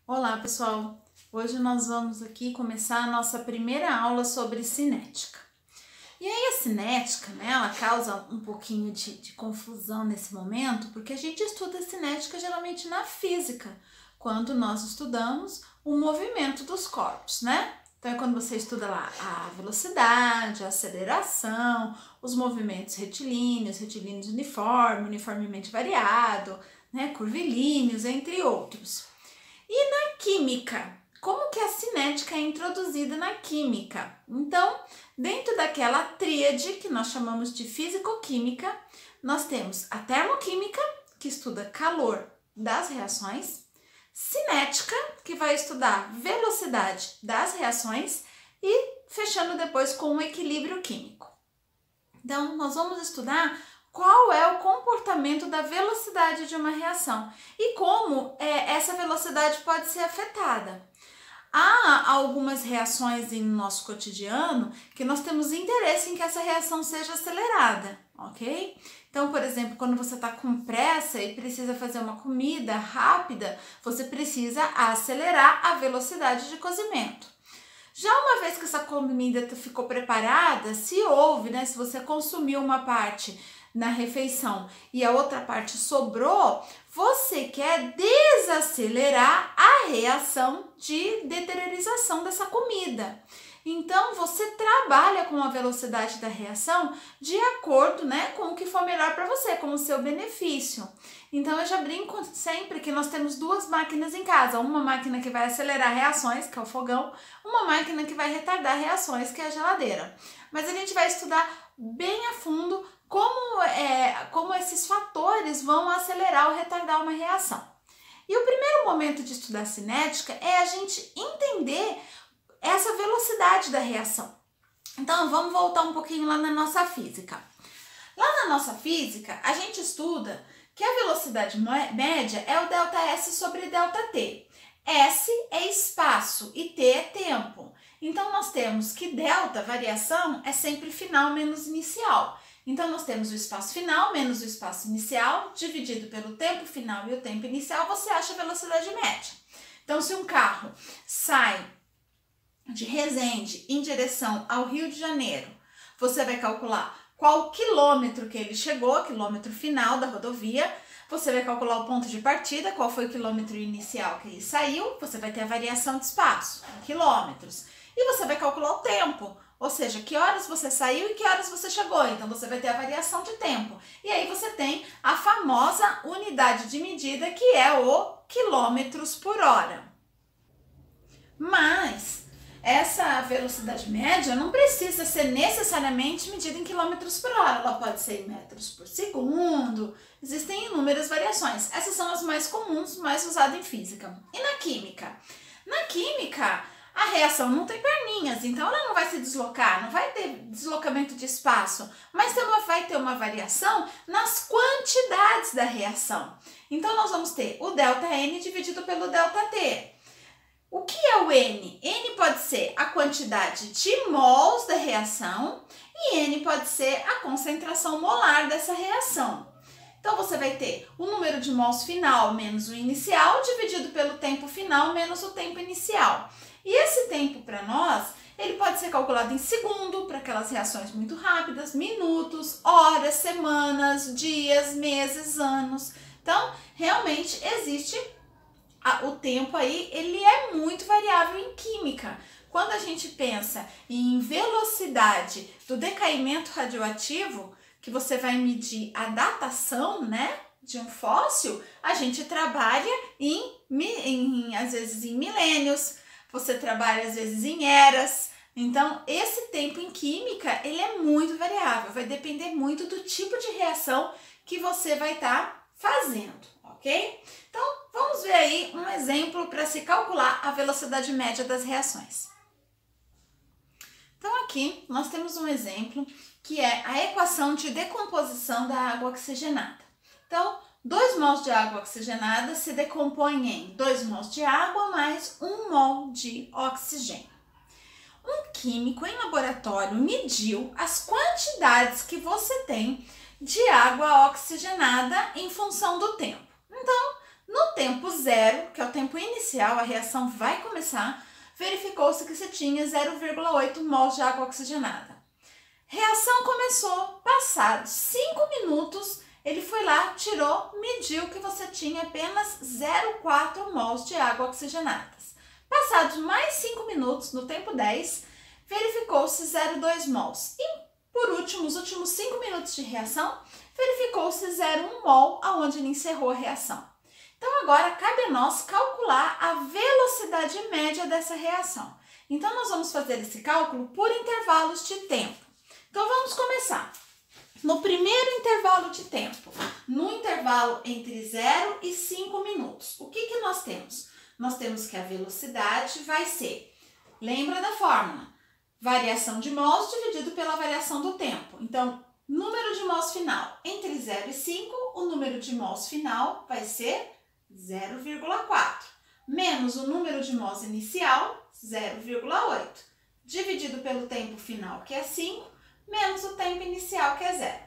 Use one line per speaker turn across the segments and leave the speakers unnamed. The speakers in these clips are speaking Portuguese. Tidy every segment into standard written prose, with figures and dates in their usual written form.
Olá, pessoal! Hoje nós vamos aqui começar a nossa primeira aula sobre cinética. E aí a cinética, né, ela causa um pouquinho de confusão nesse momento, porque a gente estuda cinética geralmente na física, quando nós estudamos o movimento dos corpos, né? Então é quando você estuda lá a velocidade, a aceleração, os movimentos retilíneos, retilíneos uniformemente variado, né, curvilíneos, entre outros. E na química, como que a cinética é introduzida na química? Então, dentro daquela tríade que nós chamamos de físico-química, nós temos a termoquímica, que estuda calor das reações, cinética, que vai estudar velocidade das reações e fechando depois com o equilíbrio químico. Então, nós vamos estudar qual é o comportamento da velocidade de uma reação e como essa velocidade pode ser afetada. Há algumas reações em nosso cotidiano que nós temos interesse em que essa reação seja acelerada, ok? Então, por exemplo, quando você está com pressa e precisa fazer uma comida rápida, você precisa acelerar a velocidade de cozimento. Já uma vez que essa comida ficou preparada, se você consumiu uma parte na refeição e a outra parte sobrou, você quer desacelerar a reação de deteriorização dessa comida. Então, você trabalha com a velocidade da reação de acordo, com o que for melhor para você, com o seu benefício. Então, eu já brinco sempre que nós temos duas máquinas em casa. Uma máquina que vai acelerar reações, que é o fogão, uma máquina que vai retardar reações, que é a geladeira. Mas a gente vai estudar bem a fundo como esses fatores vão acelerar ou retardar uma reação. E o primeiro momento de estudar cinética é a gente entender essa velocidade da reação. Então, vamos voltar um pouquinho lá na nossa física. Lá na nossa física, a gente estuda que a velocidade média é o ΔS sobre ΔT. S é espaço e T é tempo. Então, nós temos que delta, variação, é sempre final menos inicial. Então, nós temos o espaço final menos o espaço inicial, dividido pelo tempo final e o tempo inicial, você acha a velocidade média. Então, se um carro sai de Resende em direção ao Rio de Janeiro, você vai calcular qual quilômetro que ele chegou, quilômetro final da rodovia, você vai calcular o ponto de partida, qual foi o quilômetro inicial que ele saiu, você vai ter a variação de espaço, em quilômetros, e você vai calcular o tempo, ou seja, que horas você saiu e que horas você chegou, então você vai ter a variação de tempo. E aí você tem a famosa unidade de medida que é o quilômetros por hora. Mas essa velocidade média não precisa ser necessariamente medida em quilômetros por hora, ela pode ser em metros por segundo, existem inúmeras variações. Essas são as mais comuns, mais usadas em física. E na química? Na química, a reação não tem perninhas, então ela não vai se deslocar, não vai ter deslocamento de espaço, mas vai ter uma variação nas quantidades da reação. Então nós vamos ter o ΔN dividido pelo ΔT. O que é o N? N pode ser a quantidade de mols da reação e N pode ser a concentração molar dessa reação. Então, você vai ter o número de mols final menos o inicial dividido pelo tempo final menos o tempo inicial. E esse tempo para nós, ele pode ser calculado em segundo para aquelas reações muito rápidas, minutos, horas, semanas, dias, meses, anos. Então, realmente existe o tempo aí, ele é muito variável em química. Quando a gente pensa em velocidade do decaimento radioativo, que você vai medir a datação, de um fóssil, a gente trabalha às vezes em milênios, você trabalha às vezes em eras. Então, esse tempo em química, ele é muito variável, vai depender muito do tipo de reação que você vai estar fazendo, ok? Então, vamos ver aí um exemplo para se calcular a velocidade média das reações. Então, aqui nós temos um exemplo que é a equação de decomposição da água oxigenada. Então, 2 mols de água oxigenada se decompõem em 2 mols de água mais 1 mol de oxigênio. Um químico em laboratório mediu as quantidades que você tem de água oxigenada em função do tempo. Então, no tempo zero, que é o tempo inicial, a reação vai começar, verificou-se que você tinha 0,8 mols de água oxigenada. Reação começou, passados 5 minutos, ele foi lá, tirou, mediu que você tinha apenas 0,4 mols de água oxigenadas. Passados mais 5 minutos, no tempo 10, verificou-se 0,2 mols. E, por último, os últimos 5 minutos de reação, verificou-se 0,1 mol, aonde ele encerrou a reação. Então, agora, cabe a nós calcular a velocidade média dessa reação. Então, nós vamos fazer esse cálculo por intervalos de tempo. Então, vamos começar. No primeiro intervalo de tempo, no intervalo entre 0 e 5 minutos, o que nós temos? Nós temos que a velocidade vai ser, lembra da fórmula, variação de mols dividido pela variação do tempo. Então, número de mols final entre 0 e 5, o número de mols final vai ser 0,4, menos o número de mols inicial, 0,8, dividido pelo tempo final, que é 5, menos o tempo inicial, que é 0.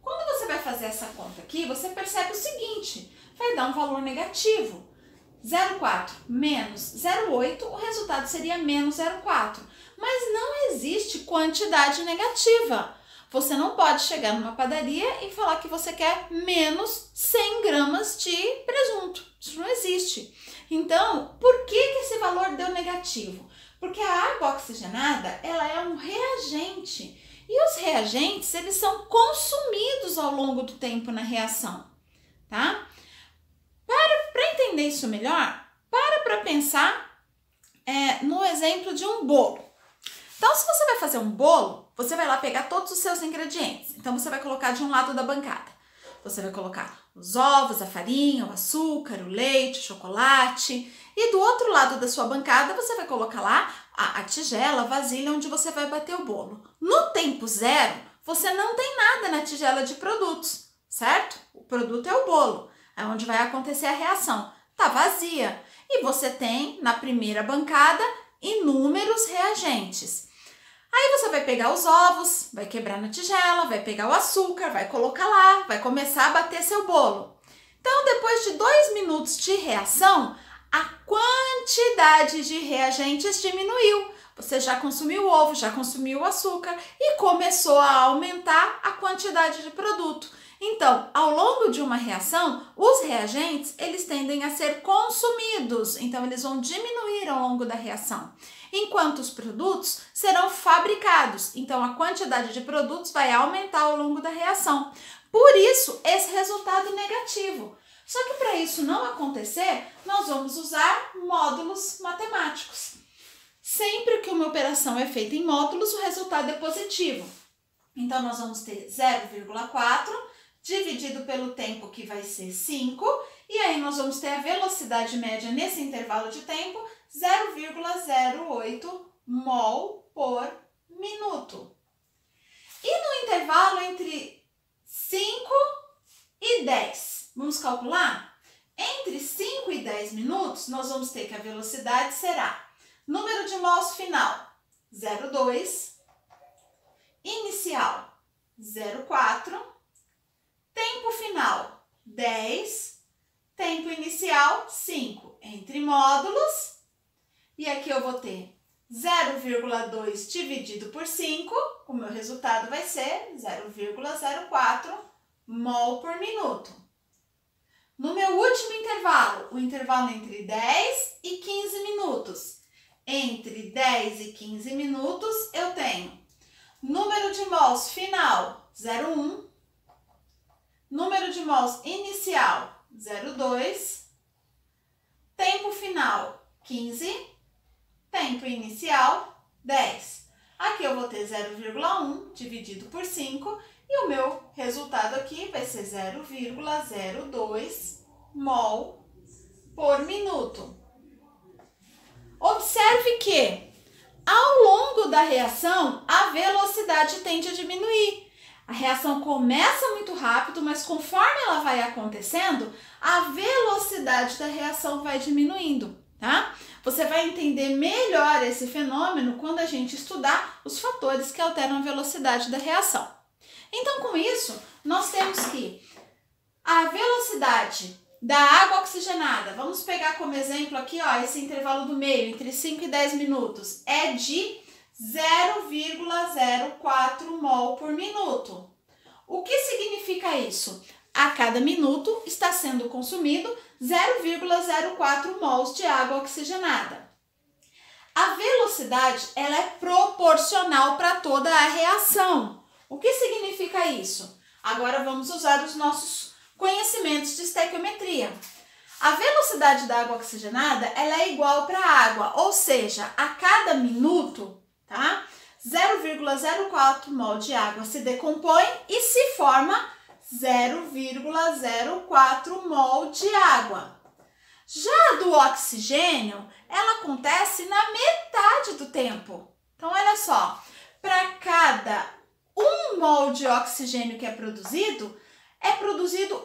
Quando você vai fazer essa conta aqui, você percebe o seguinte, vai dar um valor negativo. 0,4 menos 0,8, o resultado seria menos 0,4. Mas não existe quantidade negativa. Você não pode chegar numa padaria e falar que você quer menos 100 gramas de presunto. Isso não existe. Então, por que esse valor deu negativo? Porque a água oxigenada, ela é um reagente. E os reagentes, eles são consumidos ao longo do tempo na reação, tá? Para entender isso melhor, para pensar no exemplo de um bolo. Então, se você vai fazer um bolo, você vai lá pegar todos os seus ingredientes. Então, você vai colocar de um lado da bancada. Você vai colocar os ovos, a farinha, o açúcar, o leite, o chocolate. E do outro lado da sua bancada, você vai colocar lá a tigela, a vasilha onde você vai bater o bolo. No tempo zero, você não tem nada na tigela de produtos, certo? O produto é o bolo, é onde vai acontecer a reação. Tá vazia. E você tem, na primeira bancada, inúmeros reagentes. Aí você vai pegar os ovos, vai quebrar na tigela, vai pegar o açúcar, vai colocar lá, vai começar a bater seu bolo. Então, depois de 2 minutos de reação, a quantidade de reagentes diminuiu. Você já consumiu o ovo, já consumiu o açúcar e começou a aumentar a quantidade de produto. Então, ao longo de uma reação, os reagentes, eles tendem a ser consumidos. Então, eles vão diminuir ao longo da reação. Enquanto os produtos serão fabricados. Então, a quantidade de produtos vai aumentar ao longo da reação. Por isso, esse resultado negativo. Só que para isso não acontecer, nós vamos usar módulos matemáticos. Sempre que uma operação é feita em módulos, o resultado é positivo. Então, nós vamos ter 0,4 dividido pelo tempo, que vai ser 5, e aí nós vamos ter a velocidade média nesse intervalo de tempo, 0,08 mol por minuto. E no intervalo entre 5 e 10, vamos calcular? Entre 5 e 10 minutos, nós vamos ter que a velocidade será número de mols final, 0,2, inicial, 0,4, tempo final, 10, tempo inicial, 5, entre módulos, e aqui eu vou ter 0,2 dividido por 5, o meu resultado vai ser 0,04 mol por minuto. No meu último intervalo, o intervalo entre 10 e 15 minutos. Entre 10 e 15 minutos, eu tenho número de mols final, 0,1, número de mols inicial, 0,2, tempo final, 15, tempo inicial, 10. Aqui eu vou ter 0,1 dividido por 5 e o meu resultado aqui vai ser 0,02 mol por minuto. Observe que, ao longo da reação, a velocidade tende a diminuir. A reação começa muito rápido, mas conforme ela vai acontecendo, a velocidade da reação vai diminuindo, tá? Você vai entender melhor esse fenômeno quando a gente estudar os fatores que alteram a velocidade da reação. Então, com isso, nós temos que a velocidade da água oxigenada, vamos pegar como exemplo aqui, ó, esse intervalo do meio, entre 5 e 10 minutos, é de 0,04 mol por minuto. O que significa isso? A cada minuto está sendo consumido 0,04 mols de água oxigenada. A velocidade, ela é proporcional para toda a reação. O que significa isso? Agora vamos usar os nossos conhecimentos de estequiometria. A velocidade da água oxigenada, ela é igual para a água, ou seja, a cada minuto, tá? 0,04 mol de água se decompõe e se forma 0,04 mol de água. Já a do oxigênio, ela acontece na metade do tempo. Então, olha só, para cada 1 mol de oxigênio que é produzido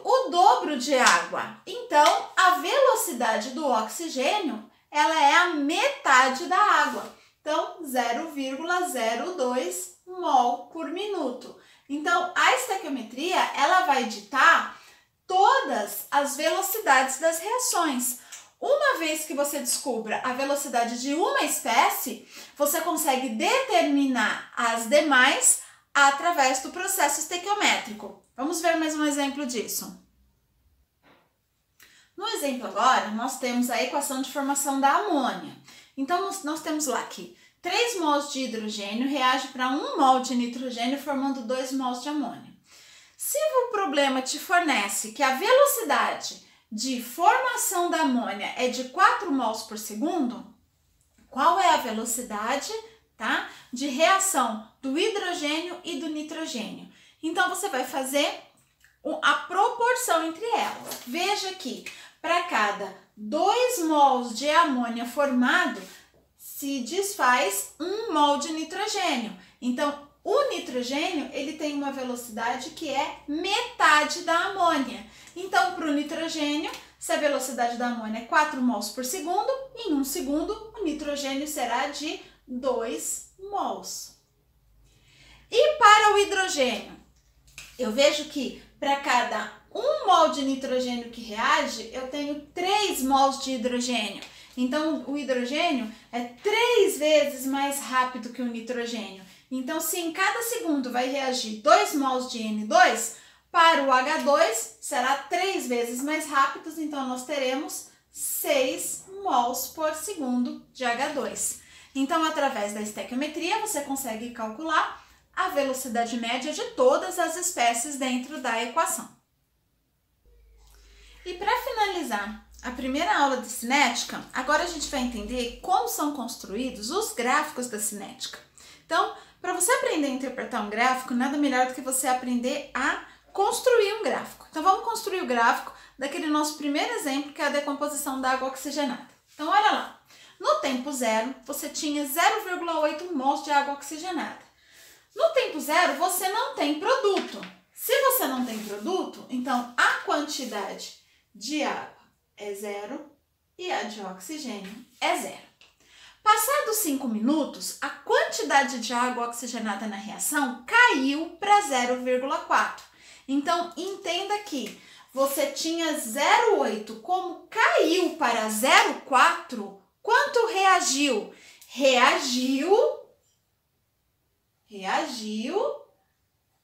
o dobro de água. Então, a velocidade do oxigênio, ela é a metade da água. Então, 0,02 mol por minuto. Então, a estequiometria, ela vai ditar todas as velocidades das reações. Uma vez que você descubra a velocidade de uma espécie, você consegue determinar as demais através do processo estequiométrico. Vamos ver mais um exemplo disso. No exemplo agora, nós temos a equação de formação da amônia. Então, nós temos lá que 3 mols de hidrogênio reage para 1 mol de nitrogênio, formando 2 mols de amônia. Se o problema te fornece que a velocidade de formação da amônia é de 4 mols por segundo, qual é a velocidade, tá, de reação do hidrogênio e do nitrogênio? Então, você vai fazer a proporção entre elas. Veja que para cada 2 mols de amônia formado, se desfaz 1 mol de nitrogênio. Então, o nitrogênio, ele tem uma velocidade que é metade da amônia. Então, para o nitrogênio, se a velocidade da amônia é 4 mols por segundo, em 1 segundo, o nitrogênio será de 2 mols. E para o hidrogênio? Eu vejo que para cada 1 mol de nitrogênio que reage, eu tenho 3 mols de hidrogênio. Então, o hidrogênio é 3 vezes mais rápido que o nitrogênio. Então, se em cada segundo vai reagir 2 mols de N2, para o H2 será 3 vezes mais rápido, então nós teremos 6 mols por segundo de H2. Então, através da estequiometria, você consegue calcular a velocidade média de todas as espécies dentro da equação. E para finalizar a primeira aula de cinética, agora a gente vai entender como são construídos os gráficos da cinética. Então, para você aprender a interpretar um gráfico, nada melhor do que você aprender a construir um gráfico. Então, vamos construir o gráfico daquele nosso primeiro exemplo, que é a decomposição da água oxigenada. Então, olha lá. No tempo zero, você tinha 0,8 mols de água oxigenada. No tempo zero, você não tem produto. Se você não tem produto, então a quantidade de água é 0 e a de oxigênio é 0. Passados 5 minutos, a quantidade de água oxigenada na reação caiu para 0,4. Então, entenda que você tinha 0,8, como caiu para 0,4, quanto reagiu? Reagiu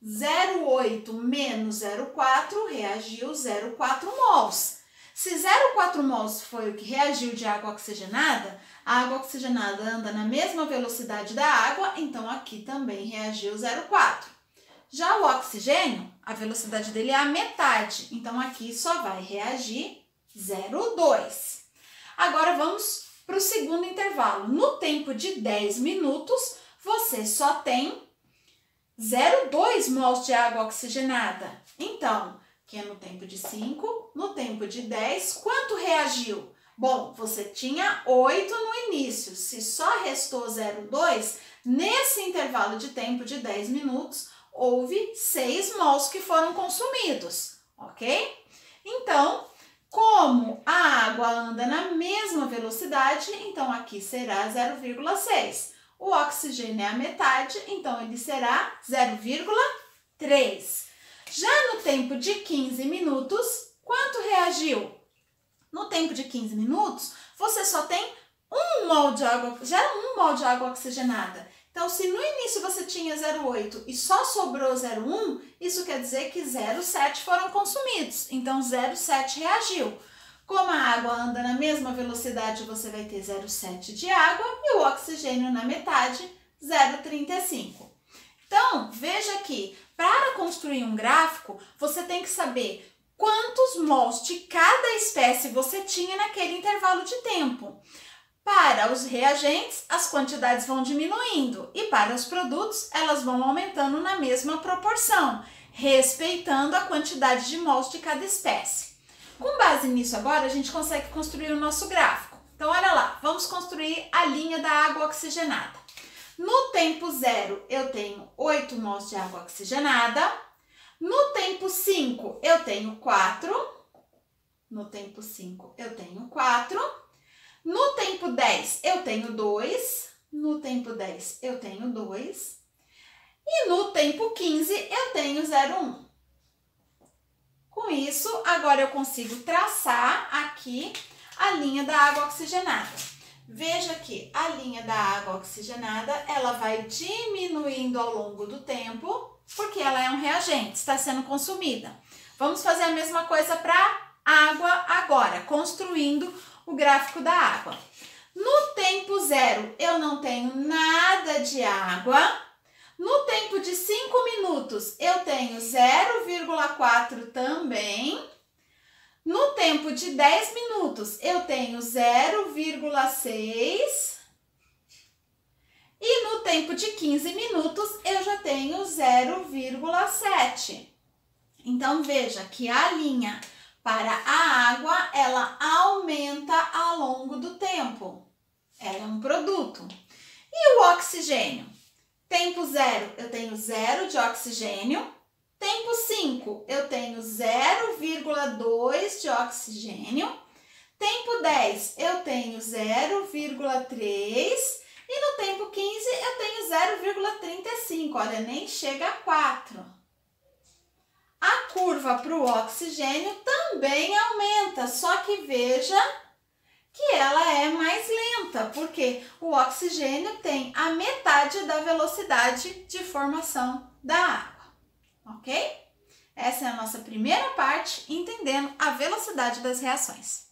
0,8 menos 0,4, reagiu 0,4 mols. Se 0,4 mols foi o que reagiu de água oxigenada, a água oxigenada anda na mesma velocidade da água, então aqui também reagiu 0,4. Já o oxigênio, a velocidade dele é a metade, então aqui só vai reagir 0,2. Agora vamos para o segundo intervalo. No tempo de 10 minutos, você só tem 0,2 mols de água oxigenada. Então, que é no tempo de 5, no tempo de 10, quanto reagiu? Bom, você tinha 8 no início, se só restou 0,2, nesse intervalo de tempo de 10 minutos, houve 6 mols que foram consumidos, ok? Então, como a água anda na mesma velocidade, então aqui será 0,6. O oxigênio é a metade, então ele será 0,3. Já no tempo de 15 minutos, quanto reagiu? no tempo de 15 minutos, você só tem 1 mol de água, gera 1 mol de água oxigenada. Então, se no início você tinha 0,8 e só sobrou 0,1, isso quer dizer que 0,7 foram consumidos. Então, 0,7 reagiu. Como a água anda na mesma velocidade, você vai ter 0,7 de água e o oxigênio na metade, 0,35. Então, veja que para construir um gráfico, você tem que saber quantos mols de cada espécie você tinha naquele intervalo de tempo. Para os reagentes, as quantidades vão diminuindo e para os produtos, elas vão aumentando na mesma proporção, respeitando a quantidade de mols de cada espécie. Com base nisso agora, a gente consegue construir o nosso gráfico. Então, olha lá, vamos construir a linha da água oxigenada. No tempo 0, eu tenho 8 mols de água oxigenada. No tempo 5, eu tenho 4. No tempo 5, eu tenho 4. No tempo 10, eu tenho 2. No tempo 10, eu tenho 2. E no tempo 15, eu tenho 0,1. Com isso, agora eu consigo traçar aqui a linha da água oxigenada. Veja que a linha da água oxigenada, ela vai diminuindo ao longo do tempo, porque ela é um reagente, está sendo consumida. Vamos fazer a mesma coisa para água agora, construindo o gráfico da água. No tempo 0, eu não tenho nada de água. No tempo de 5 minutos, eu tenho 0,4 também. No tempo de 10 minutos, eu tenho 0,6. E no tempo de 15 minutos, eu já tenho 0,7. Então, veja que a linha para a água, ela aumenta ao longo do tempo. Ela é um produto. E o oxigênio? Tempo 0, eu tenho 0 de oxigênio. Tempo 5, eu tenho 0,2 de oxigênio. Tempo 10, eu tenho 0,3. E no tempo 15, eu tenho 0,35. Olha, nem chega a 4. A curva para o oxigênio também aumenta, só que veja que ela é mais lenta, porque o oxigênio tem a metade da velocidade de formação da água, ok? Essa é a nossa primeira parte, entendendo a velocidade das reações.